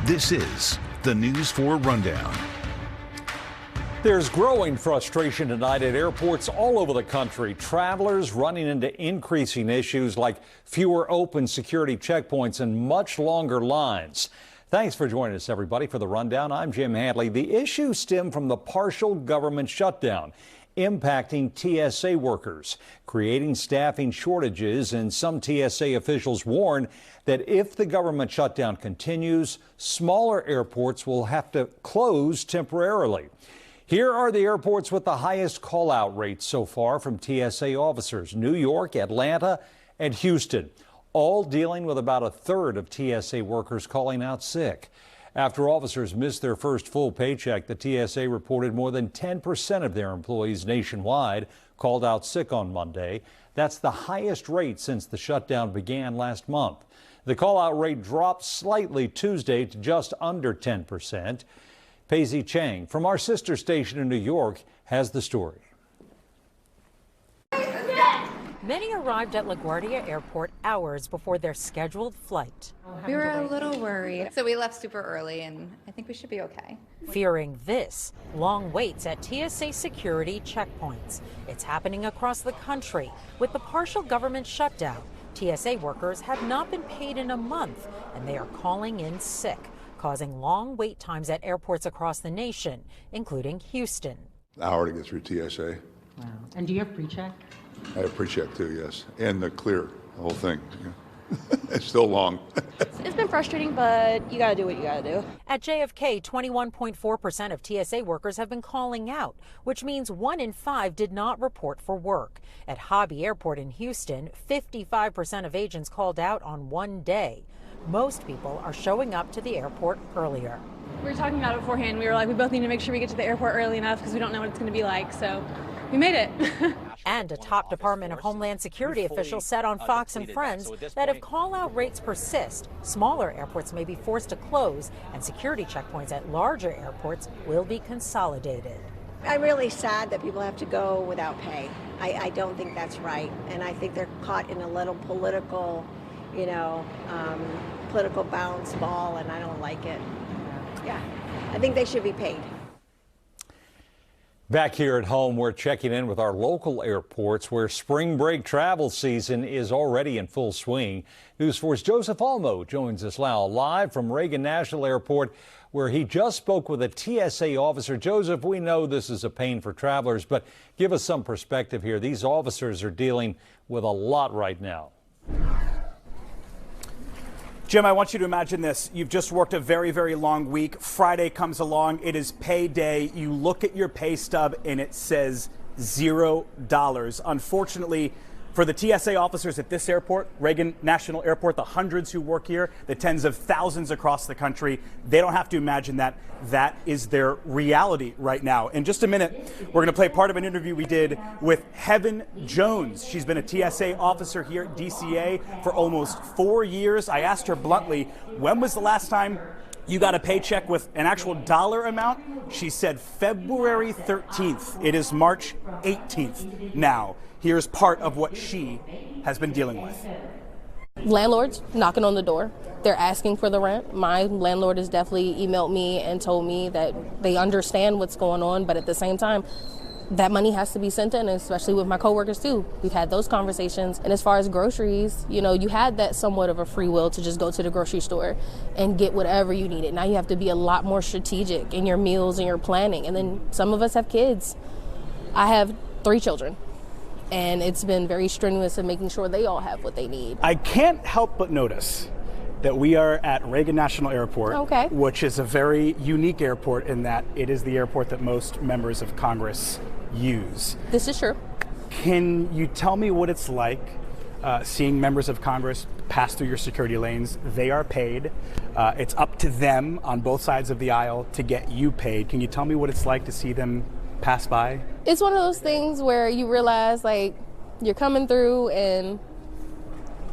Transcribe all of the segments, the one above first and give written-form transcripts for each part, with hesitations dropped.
This is the News 4 Rundown. There's growing frustration tonight at airports all over the country. Travelers running into increasing issues like fewer open security checkpoints and much longer lines. Thanks for joining us, everybody, for the Rundown. I'm Jim Hadley. The issues stem from the partial government shutdown, impacting TSA workers, creating staffing shortages, and some TSA officials warn that if the government shutdown continues, smaller airports will have to close temporarily. Here are the airports with the highest call-out rates so far from TSA officers: New York, Atlanta, and Houston, all dealing with about a third of TSA workers calling out sick. After officers missed their first full paycheck, the TSA reported more than 10% of their employees nationwide called out sick on Monday. That's the highest rate since the shutdown began last month. The call-out rate dropped slightly Tuesday to just under 10%. Paisley Chang from our sister station in New York has the story. Many arrived at LaGuardia Airport hours before their scheduled flight. We were a little worried, so we left super early, and I think we should be okay. Fearing this, long waits at TSA security checkpoints. It's happening across the country. With the partial government shutdown, TSA workers have not been paid in a month, and they are calling in sick, causing long wait times at airports across the nation, including Houston. An hour to get through TSA. Wow. And do you have pre-check? I have pre-check too, yes. And the clear, the whole thing. It's still long. It's been frustrating, but you gotta do what you gotta do. At JFK, 21.4% of TSA workers have been calling out, which means 1 in 5 did not report for work. At Hobby Airport in Houston, 55% of agents called out on one day. Most people are showing up to the airport earlier. We were talking about it beforehand. We were like, we both need to make sure we get to the airport early enough because we don't know what it's going to be like. So we made it. And a top Department of Homeland Security official said on Fox and Friends that if call-out rates persist, smaller airports may be forced to close and security checkpoints at larger airports will be consolidated. I'm really sad that people have to go without pay. I don't think that's right. And I think they're caught in a little political political bounce ball, and I don't like it. Yeah, I think they should be paid. Back here at home, we're checking in with our local airports where spring break travel season is already in full swing. News 4's Joseph Almo joins us now live from Reagan National Airport, where he just spoke with a TSA officer. Joseph, we know this is a pain for travelers, but give us some perspective here. These officers are dealing with a lot right now. Jim, I want you to imagine this. You've just worked a very, very long week. Friday comes along. It is payday. You look at your pay stub and it says $0. Unfortunately, for the TSA officers at this airport, Reagan National Airport, the hundreds who work here, the tens of thousands across the country, they don't have to imagine that. That is their reality right now. In just a minute, we're going to play part of an interview we did with Heaven Jones. She's been a TSA officer here at DCA for almost 4 years. I asked her bluntly, when was the last time you got a paycheck with an actual dollar amount? She said February 13th. It is March 18th now. Here's part of what she has been dealing with. Landlords knocking on the door. They're asking for the rent. My landlord has definitely emailed me and told me that they understand what's going on, but at the same time, that money has to be sent in, especially with my coworkers too. We've had those conversations. And as far as groceries, you had that somewhat of a free will to just go to the grocery store and get whatever you needed. Now you have to be a lot more strategic in your meals and your planning. And then some of us have kids. I have 3 children. And it's been very strenuous in making sure they all have what they need. I can't help but notice that we are at Reagan National Airport, which is a very unique airport in that it is the airport that most members of Congress use. This is true. Can you tell me what it's like seeing members of Congress pass through your security lanes? They are paid. It's up to them on both sides of the aisle to get you paid. Can you tell me what it's like to see them pass by? It's one of those things where you realize you're coming through and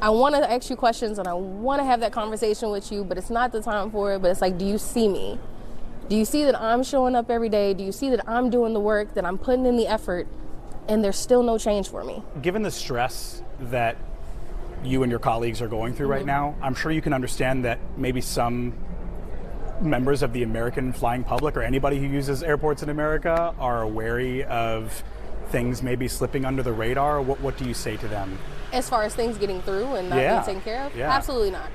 I want to ask you questions and I want to have that conversation with you, but it's not the time for it. But it's like, do you see me? Do you see that I'm showing up every day? Do you see that I'm doing the work, that I'm putting in the effort, and there's still no change for me? Given the stress that you and your colleagues are going through right now, I'm sure you can understand that maybe some members of the American flying public or anybody who uses airports in America are wary of things maybe slipping under the radar? What do you say to them? As far as things getting through and not being taken care of? Yeah. Absolutely not.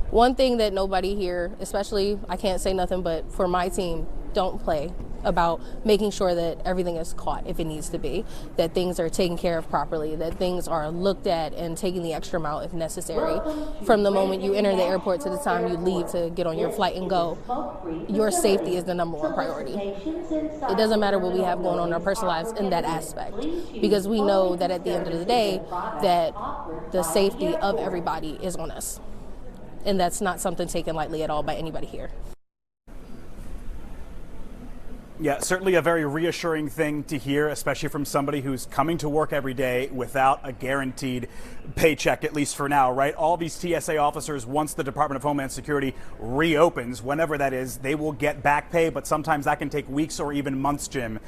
One thing that nobody here, especially, I can't say nothing but for my team, don't play about making sure that everything is caught if it needs to be, that things are taken care of properly, that things are looked at and taking the extra mile if necessary. From the moment you enter the airport to the time you leave to get on your flight and go, your safety is the #1 priority. It doesn't matter what we have going on in our personal lives in that aspect, because we know that at the end of the day that the safety of everybody is on us. And that's not something taken lightly at all by anybody here. Yeah, certainly a very reassuring thing to hear, especially from somebody who's coming to work every day without a guaranteed paycheck, at least for now, right? All these TSA officers, once the Department of Homeland Security reopens, whenever that is, they will get back pay, but sometimes that can take weeks or even months, Jim.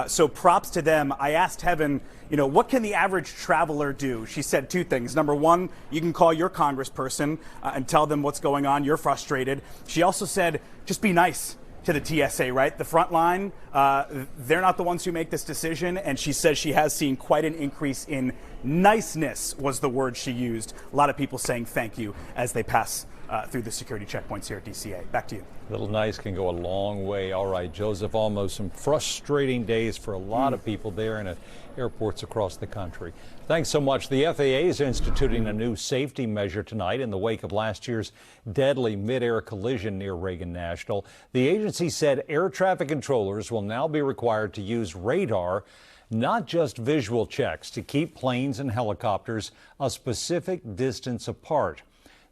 So props to them. I asked Heaven, what can the average traveler do? She said 2 things. Number 1, you can call your congressperson and tell them what's going on. You're frustrated. She also said, just be nice to the TSA, right? The front line, they're not the ones who make this decision. And she says she has seen quite an increase in niceness, was the word she used. A lot of people saying thank you as they pass through the security checkpoints here at DCA. Back to you. Little nice can go a long way. All right, Joseph, almost some frustrating days for a lot of people there and at airports across the country. Thanks so much. The FAA is instituting a new safety measure tonight in the wake of last year's deadly midair collision near Reagan National. The agency said air traffic controllers will now be required to use radar, not just visual checks, to keep planes and helicopters a specific distance apart.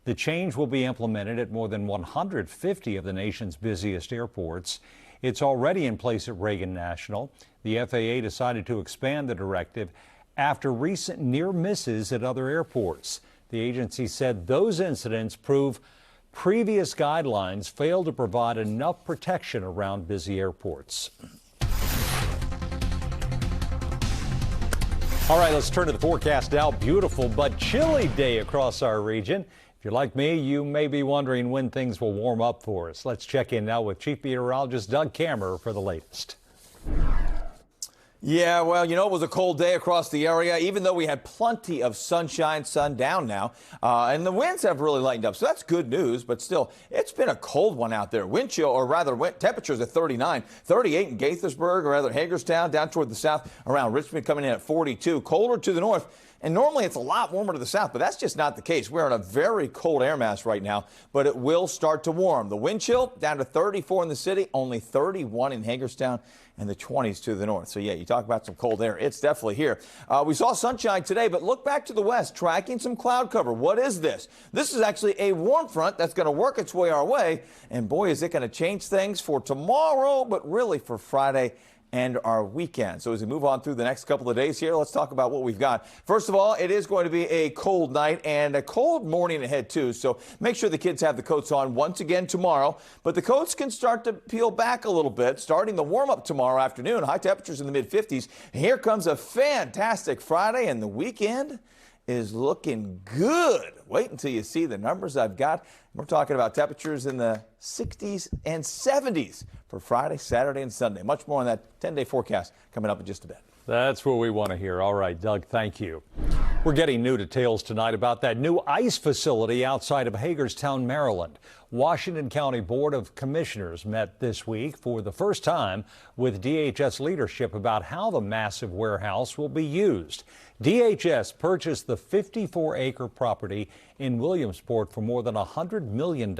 The change will be implemented at more than 150 of the nation's busiest airports. It's already in place at Reagan National. The FAA decided to expand the directive after recent near misses at other airports. The agency said those incidents prove previous guidelines failed to provide enough protection around busy airports. All right, let's turn to the forecast now. Beautiful but chilly day across our region. If you're like me, you may be wondering when things will warm up for us. Let's check in now with Chief Meteorologist Doug Kammerer for the latest. Yeah, well, it was a cold day across the area, even though we had plenty of sunshine, sun down now, and the winds have really lightened up. So that's good news, but still, it's been a cold one out there. Wind chill, or rather, temperatures at 39, 38 in Gaithersburg, or rather Hagerstown, down toward the south, around Richmond coming in at 42. Colder to the north. And normally it's a lot warmer to the south, but that's just not the case. We're in a very cold air mass right now, but it will start to warm. The wind chill down to 34 in the city, only 31 in Hagerstown, and the 20s to the north. So yeah, you talk about some cold air. It's definitely here. We saw sunshine today, but look back to the west, tracking some cloud cover. What is this? This is actually a warm front that's going to work its way our way. And boy, is it going to change things for tomorrow, but really for Friday and our weekend. So as we move on through the next couple of days here, let's talk about what we've got. First of all, it is going to be a cold night and a cold morning ahead too. So make sure the kids have the coats on once again tomorrow. But the coats can start to peel back a little bit, starting the warm up tomorrow afternoon. High temperatures in the mid 50s. Here comes a fantastic Friday, and the weekend is looking good. Wait until you see the numbers I've got. We're talking about temperatures in the 60s and 70s for Friday, Saturday, and Sunday. Much more on that 10-day forecast coming up in just a bit. That's what we want to hear. All right, Doug, thank you. We're getting new details tonight about that new ICE facility outside of Hagerstown, Maryland. Washington County Board of Commissioners met this week for the first time with DHS leadership about how the massive warehouse will be used. DHS purchased the 54-acre property in Williamsport for more than $100 million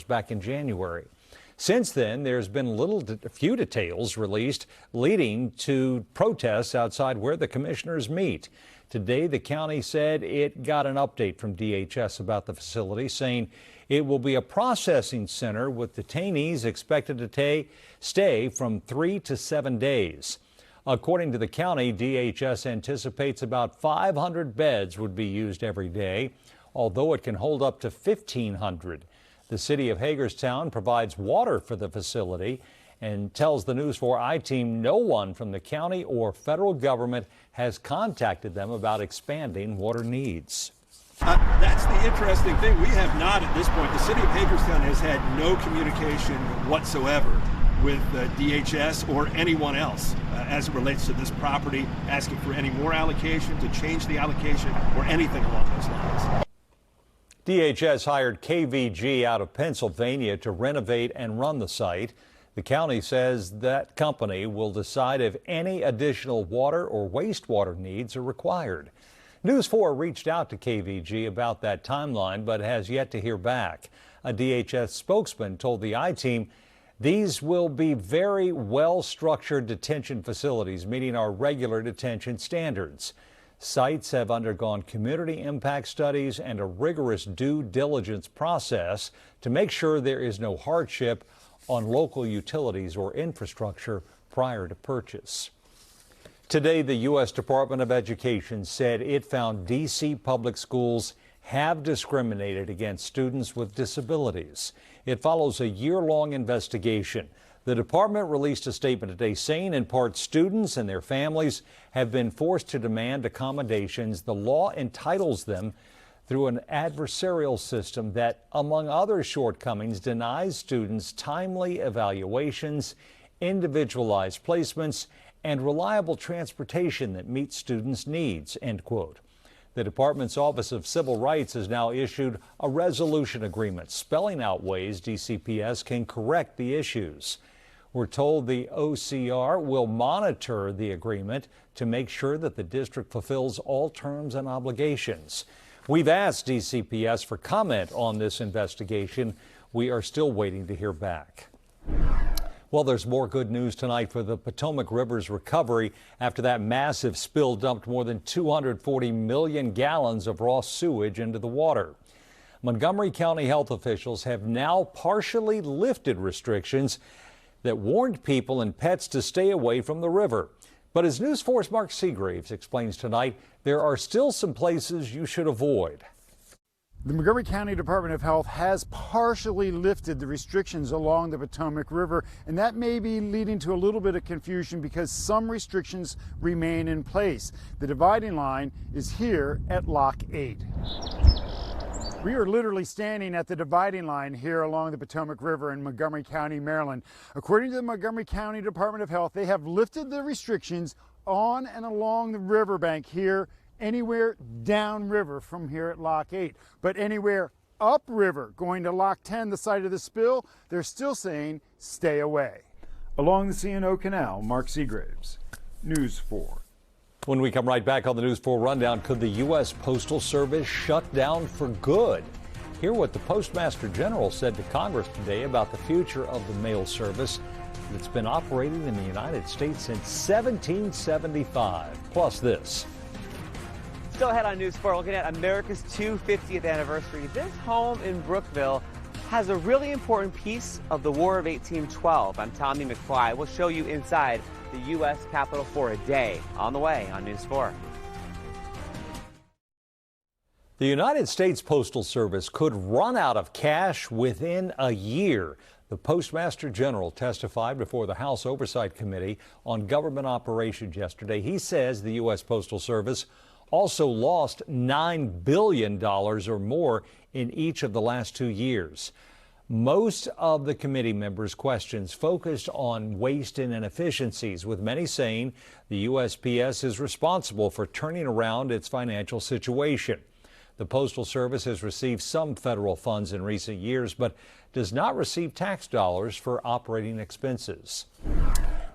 back in January. Since then, there's been few details released, leading to protests outside where the commissioners meet. Today, the county said it got an update from DHS about the facility, saying it will be a processing center with detainees expected to stay from 3 to 7 days. According to the county, DHS anticipates about 500 beds would be used every day, although it can hold up to 1,500. The city of Hagerstown provides water for the facility and tells the News4 I-team no one from the county or federal government has contacted them about expanding water needs. That's the interesting thing. We have not at this point. The city of Hagerstown has had no communication whatsoever with DHS or anyone else as it relates to this property, asking for any more allocation, to change the allocation, or anything along those lines. DHS hired KVG out of Pennsylvania to renovate and run the site. The county says that company will decide if any additional water or wastewater needs are required. News 4 reached out to KVG about that timeline, but has yet to hear back. A DHS spokesman told the I-Team these will be very well-structured detention facilities, meeting our regular detention standards. Sites have undergone community impact studies and a rigorous due diligence process to make sure there is no hardship on local utilities or infrastructure prior to purchase. Today, the U.S. Department of Education said it found D.C. public schools have discriminated against students with disabilities. It follows a year-long investigation. The department released a statement today saying in part students and their families have been forced to demand accommodations the law entitles them through an adversarial system that, among other shortcomings, denies students timely evaluations, individualized placements, and reliable transportation that meets students' needs, end quote. The department's Office of Civil Rights has now issued a resolution agreement spelling out ways DCPS can correct the issues. We're told the OCR will monitor the agreement to make sure that the district fulfills all terms and obligations. We've asked DCPS for comment on this investigation. We are still waiting to hear back. Well, there's more good news tonight for the Potomac River's recovery after that massive spill dumped more than 240 million gallons of raw sewage into the water. Montgomery County health officials have now partially lifted restrictions that warned people and pets to stay away from the river. But as News 4's Mark Seagraves explains tonight, there are still some places you should avoid. The Montgomery County Department of Health has partially lifted the restrictions along the Potomac River, and that may be leading to a little bit of confusion because some restrictions remain in place. The dividing line is here at Lock 8. We are literally standing at the dividing line here along the Potomac River in Montgomery County, Maryland. According to the Montgomery County Department of Health, they have lifted the restrictions on and along the riverbank here, anywhere downriver from here at Lock 8. But anywhere upriver going to Lock 10, the site of the spill, they're still saying stay away. Along the C&O Canal, Mark Seagraves, News 4. When we come right back on the News 4 Rundown, could the U.S. Postal Service shut down for good? Hear what the Postmaster General said to Congress today about the future of the mail service that's been operating in the United States since 1775. Plus this. Still ahead on News 4, looking at America's 250th anniversary. This home in Brookville has a really important piece of the War of 1812. I'm Tommy McFly. We'll show you inside the U.S. Capitol for a day. On the way on News 4. The United States Postal Service could run out of cash within a year. The Postmaster General testified before the House Oversight Committee on government operations yesterday. He says the U.S. Postal Service also lost $9 billion or more in each of the last 2 years. Most of the committee members' questions focused on waste and inefficiencies, with many saying the USPS is responsible for turning around its financial situation. The Postal Service has received some federal funds in recent years, but does not receive tax dollars for operating expenses.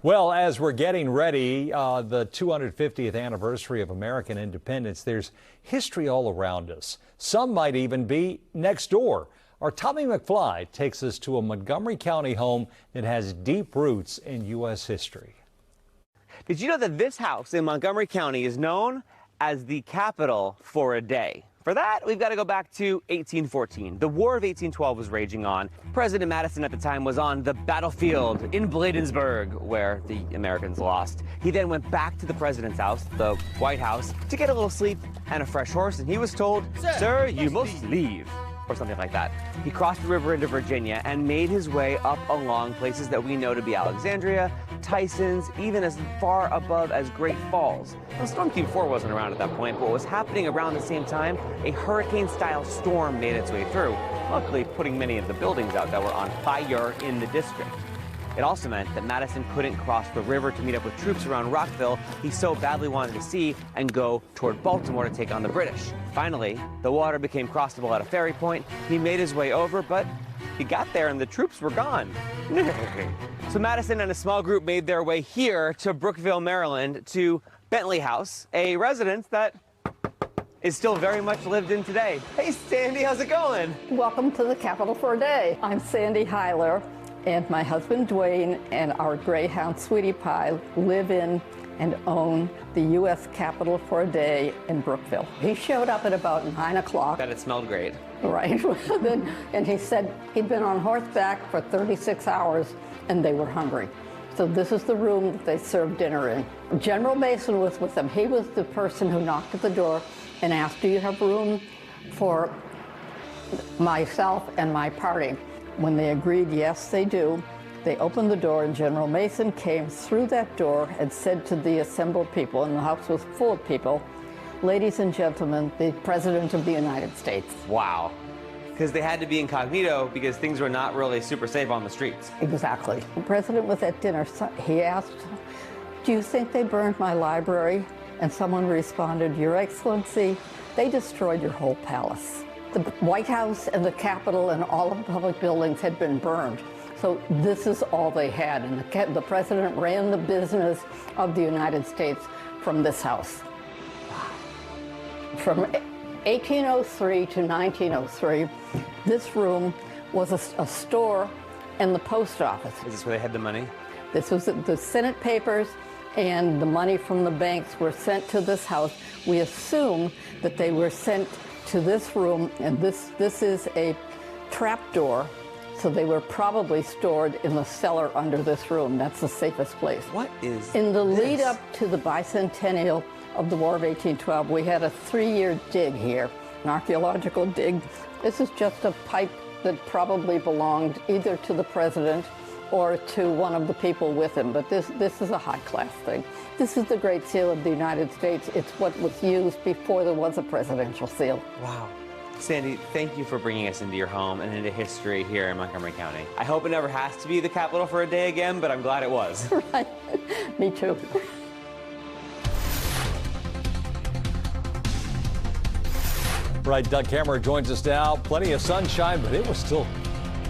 Well, as we're getting ready, the 250th anniversary of American independence, there's history all around us. Some might even be next door. Our Tommy McFly takes us to a Montgomery County home that has deep roots in U.S. history. Did you know that this house in Montgomery County is known as the Capitol for a day? For that, we've got to go back to 1814. The War of 1812 was raging on. President Madison at the time was on the battlefield in Bladensburg, where the Americans lost. He then went back to the president's house, the White House, to get a little sleep and a fresh horse, and he was told, "Sir, you must leave," or something like that. He crossed the river into Virginia and made his way up along places that we know to be Alexandria Tyson's, even as far above as Great Falls. Now, Storm Team 4 wasn't around at that point, but what was happening around the same time, a hurricane-style storm made its way through, luckily putting many of the buildings out that were on fire in the district. It also meant that Madison couldn't cross the river to meet up with troops around Rockville he so badly wanted to see and go toward Baltimore to take on the British. Finally, the water became crossable at a ferry point. He made his way over, but he got there and the troops were gone. So Madison and a small group made their way here to Brookville, Maryland, to Bentley House, a residence that is still very much lived in today. Hey, Sandy, how's it going? Welcome to the Capitol for a day. I'm Sandy Heiler, and my husband Dwayne and our greyhound Sweetie Pie live in and own the U.S. Capitol for a day in Brookville. He showed up at about 9 o'clock. Bet it smelled great. Right. And he said he'd been on horseback for 36 hours and they were hungry. So this is the room that they served dinner in. General Mason was with them. He was the person who knocked at the door and asked, do you have room for myself and my party? When they agreed, yes, they do, they opened the door and General Mason came through that door and said to the assembled people, and the house was full of people, ladies and gentlemen, the President of the United States. Wow. Because they had to be incognito because things were not really super safe on the streets. Exactly. The president was at dinner. He asked, do you think they burned my library? And someone responded, Your Excellency, they destroyed your whole palace. The White House and the Capitol and all of the public buildings had been burned. So this is all they had. And the president ran the business of the United States from this house. From 1803 to 1903, this room was a store and the post office. Is this where they had the money? This was the Senate papers, and the money from the banks were sent to this house. We assume that they were sent to this room, and this is a trap door, so they were probably stored in the cellar under this room. That's the safest place. What is In the this? lead up to the bicentennial of the War of 1812, we had a 3-year dig here, an archaeological dig. This is just a pipe that probably belonged either to the president or to one of the people with him, but this is a high-class thing. This is the Great Seal of the United States. It's what was used before there was a presidential seal. Wow. Sandy, thank you for bringing us into your home and into history here in Montgomery County. I hope it never has to be the Capitol for a day again, but I'm glad it was. Right. Me too. Right, Doug Cameron joins us now. Plenty of sunshine, but it was still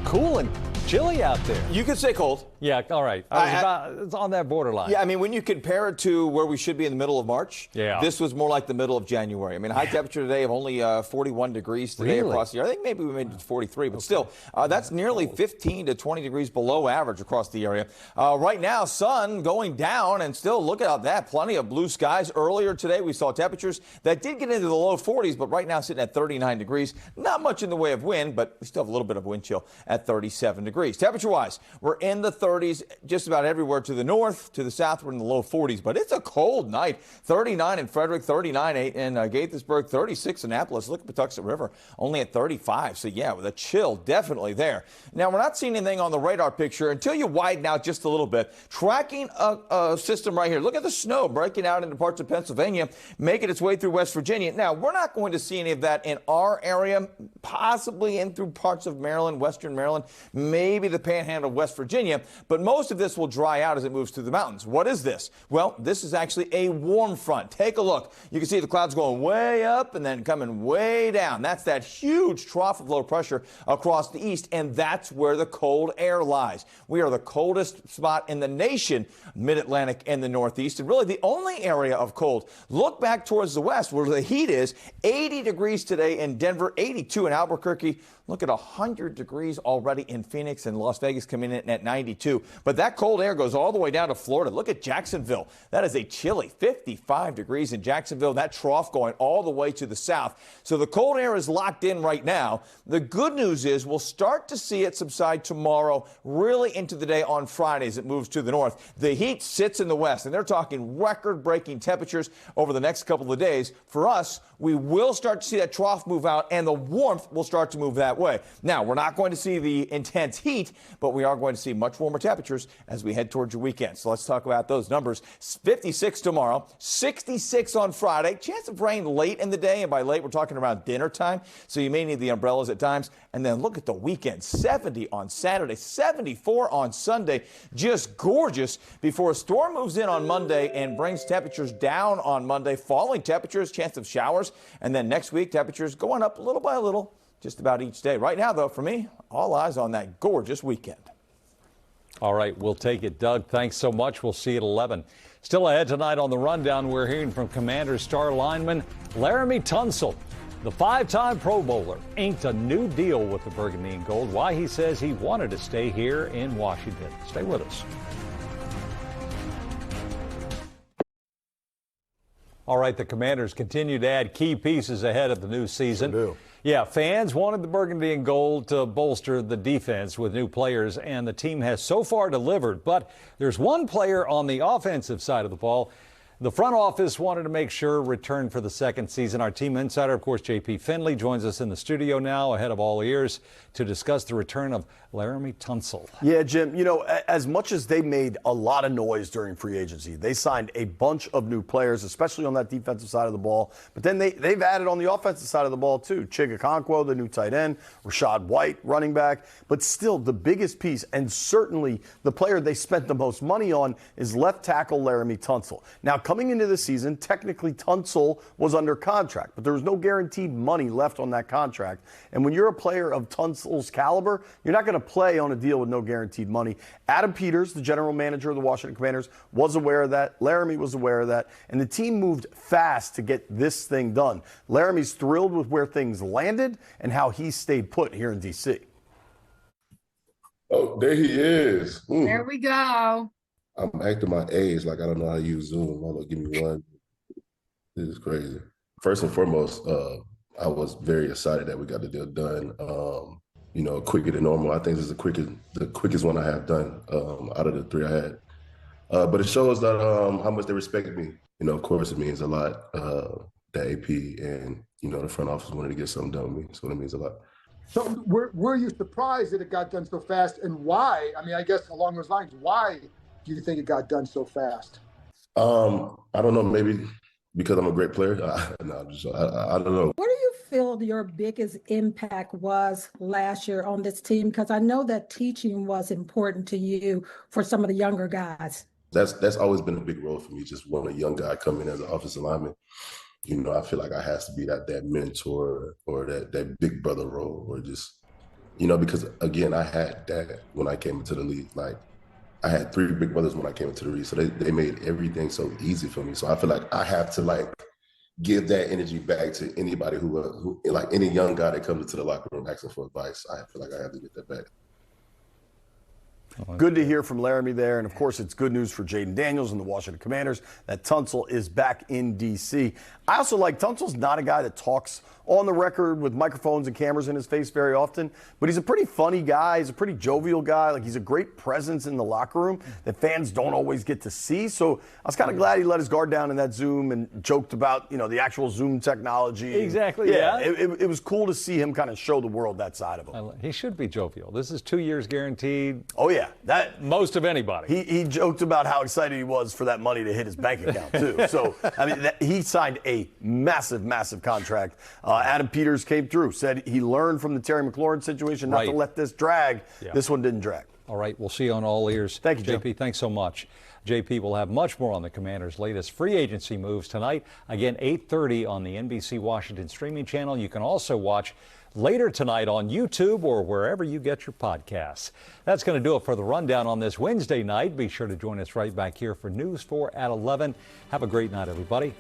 cool and chilly out there. You could say cold. Yeah, all right. It's on that borderline. Yeah, I mean, when you compare it to where we should be in the middle of March, this was more like the middle of January. I mean, high temperature today of only 41 degrees today across the area. I think maybe we made it to 43, but still, that's nearly 15 to 20 degrees below average across the area. Right now, sun going down, and still look at that. Plenty of blue skies. Earlier today, we saw temperatures that did get into the low 40s, but right now sitting at 39 degrees. Not much in the way of wind, but we still have a little bit of wind chill at 37 degrees. Temperature-wise, we're in the 30s just about everywhere to the north, to the south, we're in the low 40s, but it's a cold night. 39 in Frederick, 39 in Gaithersburg, 36 in Annapolis. Look at Patuxent River, only at 35. So yeah, with a chill definitely there. Now, we're not seeing anything on the radar picture until you widen out just a little bit. Tracking a system right here. Look at the snow breaking out into parts of Pennsylvania, making its way through West Virginia. Now, we're not going to see any of that in our area, possibly in through parts of Maryland, western Maryland, maybe the panhandle of West Virginia, but most of this will dry out as it moves through the mountains. What is this? Well, this is actually a warm front. Take a look. You can see the clouds going way up and then coming way down. That's that huge trough of low pressure across the east, and that's where the cold air lies. We are the coldest spot in the nation, mid-Atlantic and the Northeast, and really the only area of cold. Look back towards the west where the heat is. 80 degrees today in Denver, 82 in Albuquerque. Look at 100 degrees already in Phoenix, and Las Vegas coming in at 92. But that cold air goes all the way down to Florida. Look at Jacksonville. That is a chilly 55 degrees in Jacksonville. That trough going all the way to the south. So the cold air is locked in right now. The good news is we'll start to see it subside tomorrow, really into the day on Friday as it moves to the north. The heat sits in the west, and they're talking record-breaking temperatures over the next couple of days. For us, we will start to see that trough move out, and the warmth will start to move that that way. Now, we're not going to see the intense heat, but we are going to see much warmer temperatures as we head towards your weekend. So let's talk about those numbers. 56 tomorrow, 66 on Friday. Chance of rain late in the day, and by late we're talking around dinner time, so you may need the umbrellas at times. And then look at the weekend, 70 on Saturday, 74 on Sunday. Just gorgeous before a storm moves in on Monday and brings temperatures down on Monday. Falling temperatures, chance of showers, and then next week temperatures going up little by little just about each day. Right now, though, for me, all eyes on that gorgeous weekend. All right, we'll take it, Doug. Thanks so much. We'll see you at 11. Still ahead tonight on the Rundown, we're hearing from Commanders star lineman Laremy Tunsil. The 5-time Pro Bowler inked a new deal with the Burgundy and Gold. Why he says he wanted to stay here in Washington. Stay with us. All right, the Commanders continue to add key pieces ahead of the new season. Sure do. Yeah, fans wanted the Burgundy and Gold to bolster the defense with new players, and the team has so far delivered. But there's one player on the offensive side of the ball the front office wanted to make sure returned for the second season. Our team insider, of course, J.P. Finley, joins us in the studio now ahead of all ears to discuss the return of Laremy Tunsil. Yeah, Jim, you know, as much as they made a lot of noise during free agency, they signed a bunch of new players, especially on that defensive side of the ball. But then they've added on the offensive side of the ball, too. Chigakonkwo, the new tight end, Rashad White, running back. But still, the biggest piece, and certainly the player they spent the most money on, is left tackle Laremy Tunsil. Now, coming into the season, technically Tunsil was under contract, but there was no guaranteed money left on that contract. And when you're a player of Tunsil's caliber, you're not going to play on a deal with no guaranteed money. Adam Peters, the general manager of the Washington Commanders, was aware of that. Laremy was aware of that. And the team moved fast to get this thing done. Laramy's thrilled with where things landed and how he stayed put here in D.C. Oh, there he is. There we go. I'm acting my age like I don't know how to use Zoom. Mama, give me one. This is crazy. First and foremost, I was very excited that we got the deal done. You know, quicker than normal. I think this is the quickest one I have done out of the three I had. But it shows that how much they respect me. You know, of course, it means a lot. The AP and you know the front office wanted to get something done with me, so it means a lot. So were you surprised that it got done so fast, and why? I mean, I guess along those lines, why do you think it got done so fast? I don't know. Maybe because I'm a great player. No, I don't know. What do you feel your biggest impact was last year on this team? Because I know that teaching was important to you for some of the younger guys. That's always been a big role for me. Just want a young guy come in as an offensive lineman. You know, I feel like I has to be that mentor or that big brother role, or just, you know, because again, I had that when I came into the league. Like, I had three big brothers when I came into the league, so they made everything so easy for me. So I feel like I have to like give that energy back to anybody who like any young guy that comes into the locker room asking for advice. I feel like I have to get that back. Good to hear from Laremy there. And, of course, it's good news for Jaden Daniels and the Washington Commanders that Tunsil is back in D.C. I also like Tunsil's not a guy that talks on the record with microphones and cameras in his face very often, but he's a pretty funny guy. He's a pretty jovial guy. Like, he's a great presence in the locker room that fans don't always get to see. So I was kind of glad he let his guard down in that Zoom and joked about, you know, the actual Zoom technology. Exactly, yeah. It was cool to see him kind of show the world that side of him. He should be jovial. This is 2 years guaranteed. Oh, yeah. That most of anybody. He joked about how excited he was for that money to hit his bank account, too. So, I mean, he signed a massive, massive contract. Adam Peters came through, said he learned from the Terry McLaurin situation not to let this drag. Yeah. This one didn't drag. All right, we'll see you on all ears. Thank you, JP. Jim. Thanks so much. JP will have much more on the Commanders' latest free agency moves tonight. Again, 8:30 on the NBC Washington streaming channel. You can also watch later tonight on YouTube or wherever you get your podcasts. That's going to do it for the Rundown on this Wednesday night. Be sure to join us right back here for News 4 at 11. Have a great night, everybody.